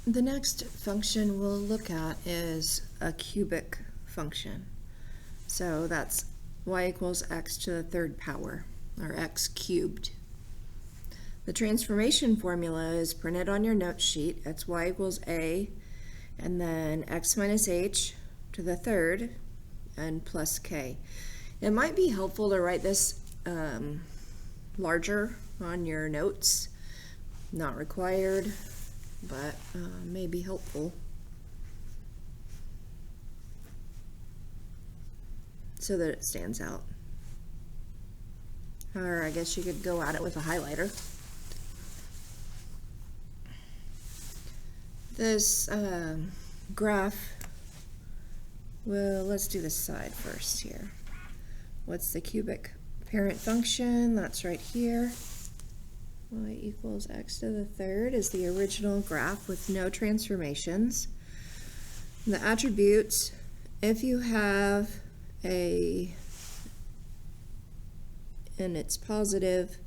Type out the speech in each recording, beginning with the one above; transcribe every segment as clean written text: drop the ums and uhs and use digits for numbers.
The next function we'll look at is a cubic function. So that's y equals x to the third power, or x cubed. The transformation formula is printed on your note sheet. It's y equals a, and then x minus h to the third, and plus k. It might be helpful to write this larger on your notes. Not required, but may be helpful. So that it stands out. Or I guess you could go at it with a highlighter. This graph, well, let's do this side first here. What's the cubic parent function? That's right here. Y equals x to the third is the original graph with no transformations. The attributes, if you have and it's positive,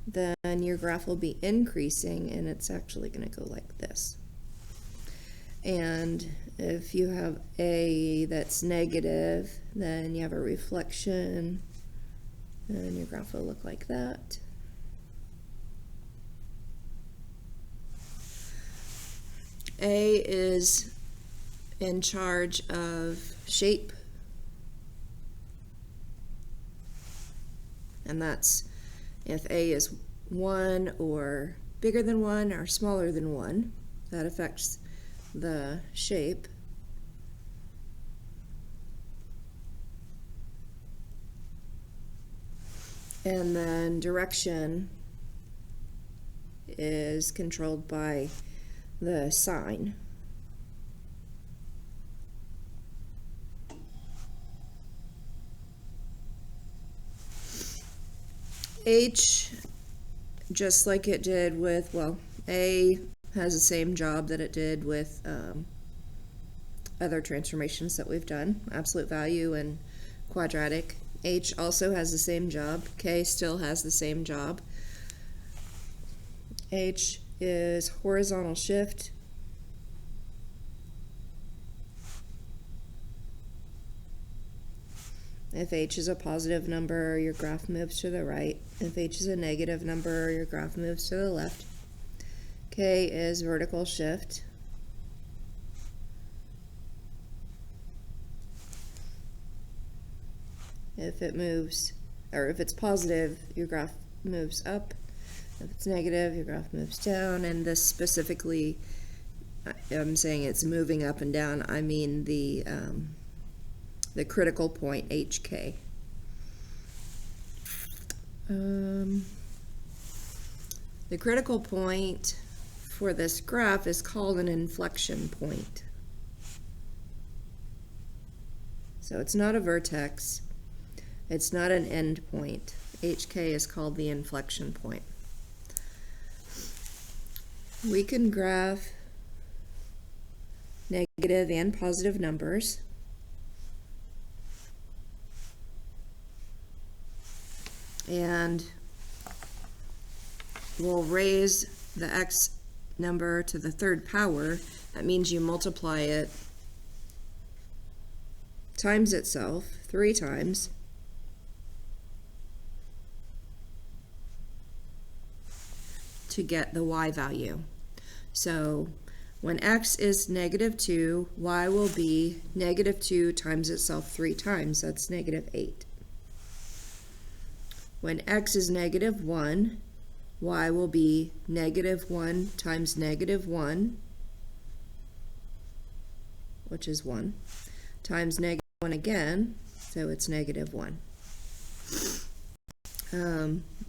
then your graph will be increasing, and it's actually going to go like this. And if you have a that's negative, then you have a reflection, and your graph will look like that. A is in charge of shape, and that's if A is 1 or bigger than 1 or smaller than 1, that affects the shape. And then direction is controlled by the sign. H, just like it did with, well, A has the same job that it did with other transformations that we've done, absolute value and quadratic. H also has the same job. K still has the same job. H is horizontal shift. If H is a positive number, your graph moves to the right. If H is a negative number, your graph moves to the left. K is vertical shift. If it moves, or if it's positive, your graph moves up. If it's negative, your graph moves down. And this specifically, I'm saying it's moving up and down. I mean the critical point, HK. The critical point for this graph is called an inflection point. So it's not a vertex. It's not an end point. HK is called the inflection point. We can graph negative and positive numbers. And we'll raise the x number to the third power. That means you multiply it times itself 3 times. To get the y value. So when x is -2, y will be -2 times itself 3 times. That's -8. When x is -1, y will be -1 times -1, which is 1, times -1 again, so it's -1.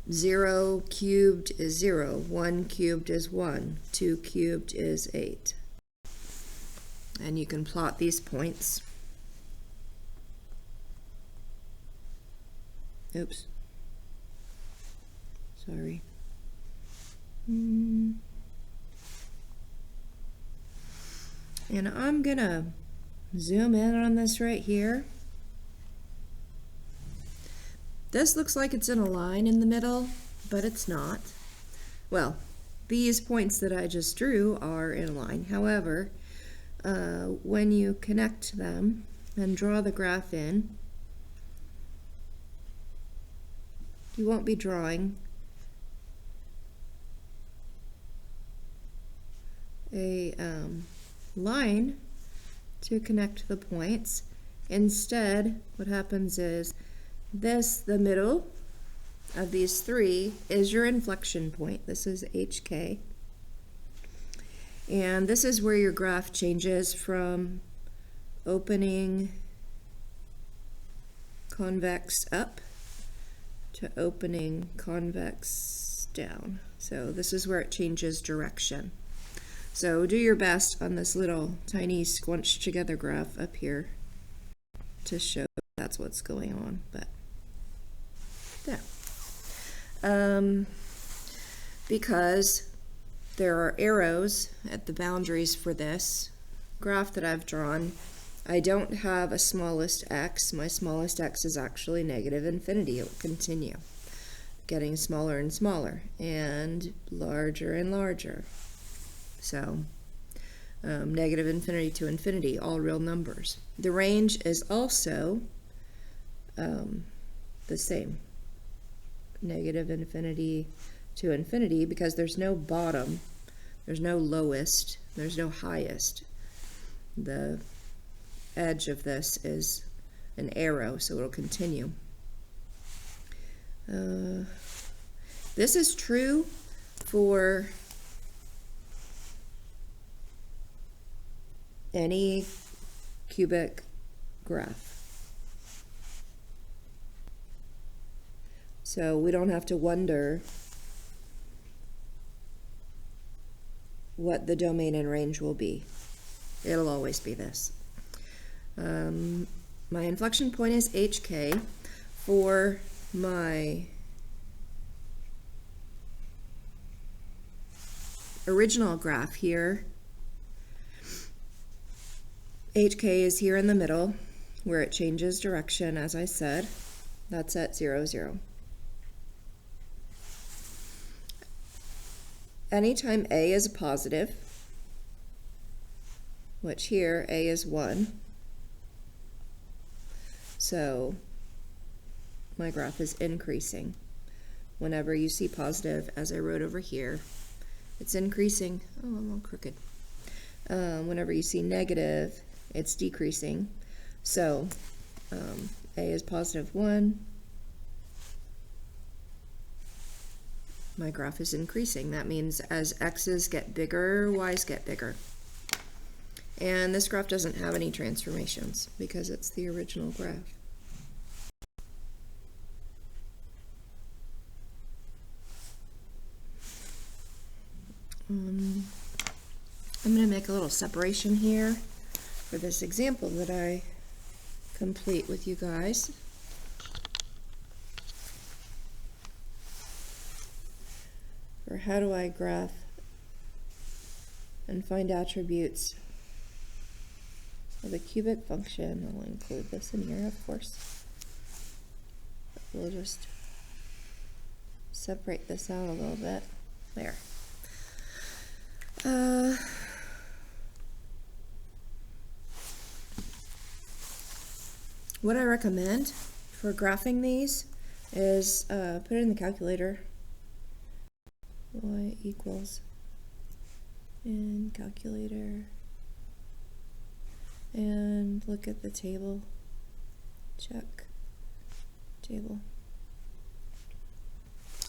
0 cubed is 0, 1 cubed is 1, 2 cubed is 8. And you can plot these points. Oops. Sorry. And I'm gonna zoom in on this right here. This looks like it's in a line in the middle, but it's not. Well, these points that I just drew are in line. However, when you connect them and draw the graph in, you won't be drawing a line to connect the points. Instead, what happens is this, the middle of these three, is your inflection point. This is HK. And this is where your graph changes from opening convex up to opening convex down. So this is where it changes direction. So do your best on this little tiny squunched together graph up here to show that's what's going on, but yeah. Because there are arrows at the boundaries for this graph that I've drawn, I don't have a smallest x. My smallest x is actually negative infinity. It will continue getting smaller and smaller and larger and larger. So negative infinity to infinity, all real numbers. The range is also the same, negative infinity to infinity, because there's no bottom, there's no lowest, there's no highest. The edge of this is an arrow, so it'll continue. This is true for any cubic graph. So we don't have to wonder what the domain and range will be. It'll always be this. My inflection point is HK. For my original graph here, HK is here in the middle where it changes direction, as I said. That's at 0, 0. Anytime A is a positive, which here A is 1, so my graph is increasing. Whenever you see positive, as I wrote over here, it's increasing. Oh, I'm all crooked. Whenever you see negative, it's decreasing. So A is positive 1. My graph is increasing. That means as x's get bigger, y's get bigger. And this graph doesn't have any transformations because it's the original graph. I'm going to make a little separation here for this example that I complete with you guys. Or how do I graph and find attributes of a cubic function? I'll include this in here, of course. But we'll just separate this out a little bit. There. What I recommend for graphing these is put it in the calculator. Y equals in calculator and look at the table. Check table.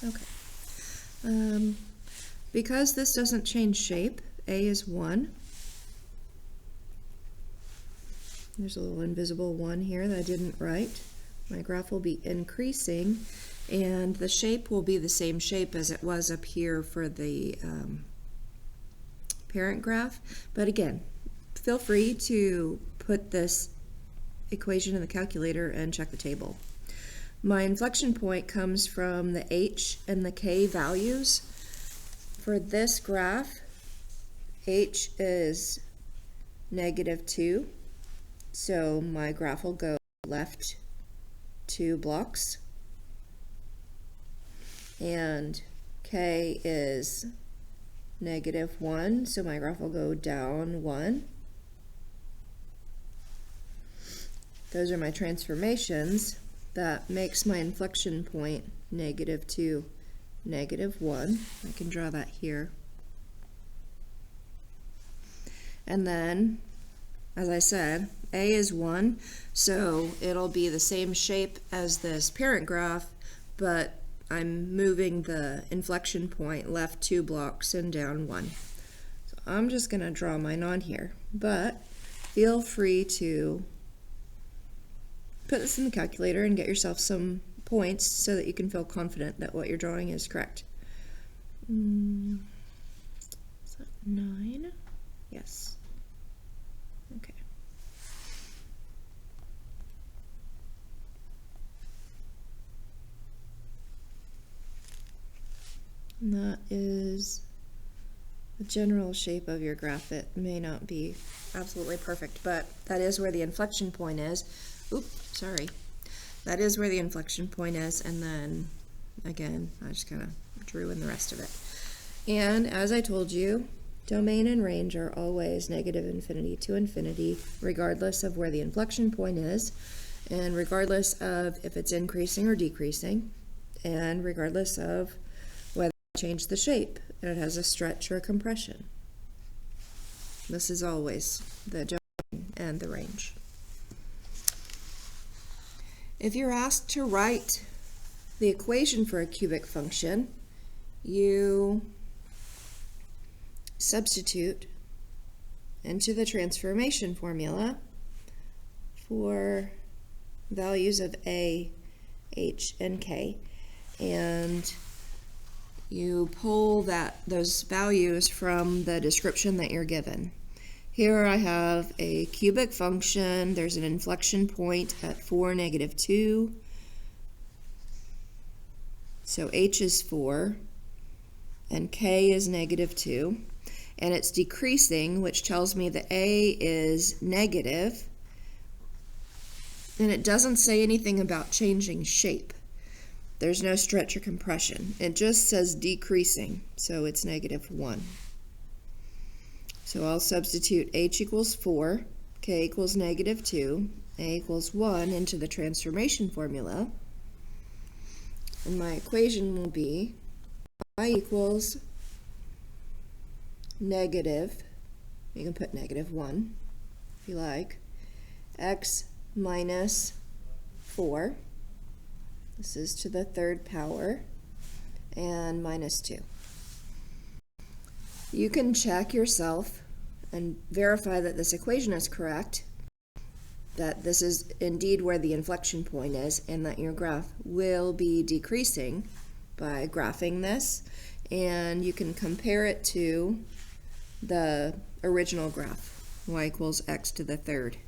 Okay. Because this doesn't change shape, A is 1. There's a little invisible 1 here that I didn't write. My graph will be increasing, and the shape will be the same shape as it was up here for the parent graph. But again, feel free to put this equation in the calculator and check the table. My inflection point comes from the H and the K values. For this graph, H is -2, so my graph will go left 2 blocks, and K is -1, so my graph will go down 1. Those are my transformations. That makes my inflection point -2, -1. I can draw that here. And then, as I said, A is 1, so it'll be the same shape as this parent graph, but I'm moving the inflection point left 2 blocks and down 1. So I'm just going to draw mine on here, but feel free to put this in the calculator and get yourself some points so that you can feel confident that what you're drawing is correct. Is that 9? Yes. Okay. And that is the general shape of your graph. It may not be absolutely perfect, but that is where the inflection point is. Oops, sorry. That is where the inflection point is, and then again, I just kind of drew in the rest of it. And as I told you, domain and range are always -infinity to infinity, regardless of where the inflection point is, and regardless of if it's increasing or decreasing, and regardless of whether I change the shape and it has a stretch or a compression. This is always the domain and the range. If you're asked to write the equation for a cubic function, you substitute into the transformation formula for values of A, H, and K, and you pull those values from the description that you're given. Here I have a cubic function. There's an inflection point at 4, -2. So H is 4, and K is -2. And it's decreasing, which tells me that A is negative. And it doesn't say anything about changing shape. There's no stretch or compression. It just says decreasing, so it's -1. So I'll substitute H equals 4, K equals -2, A equals 1 into the transformation formula. And my equation will be Y equals negative, you can put -1 if you like, X minus 4, this is to the 3rd power, and -2. You can check yourself and verify that this equation is correct, that this is indeed where the inflection point is, and that your graph will be decreasing by graphing this, and you can compare it to the original graph, y equals x to the 3rd.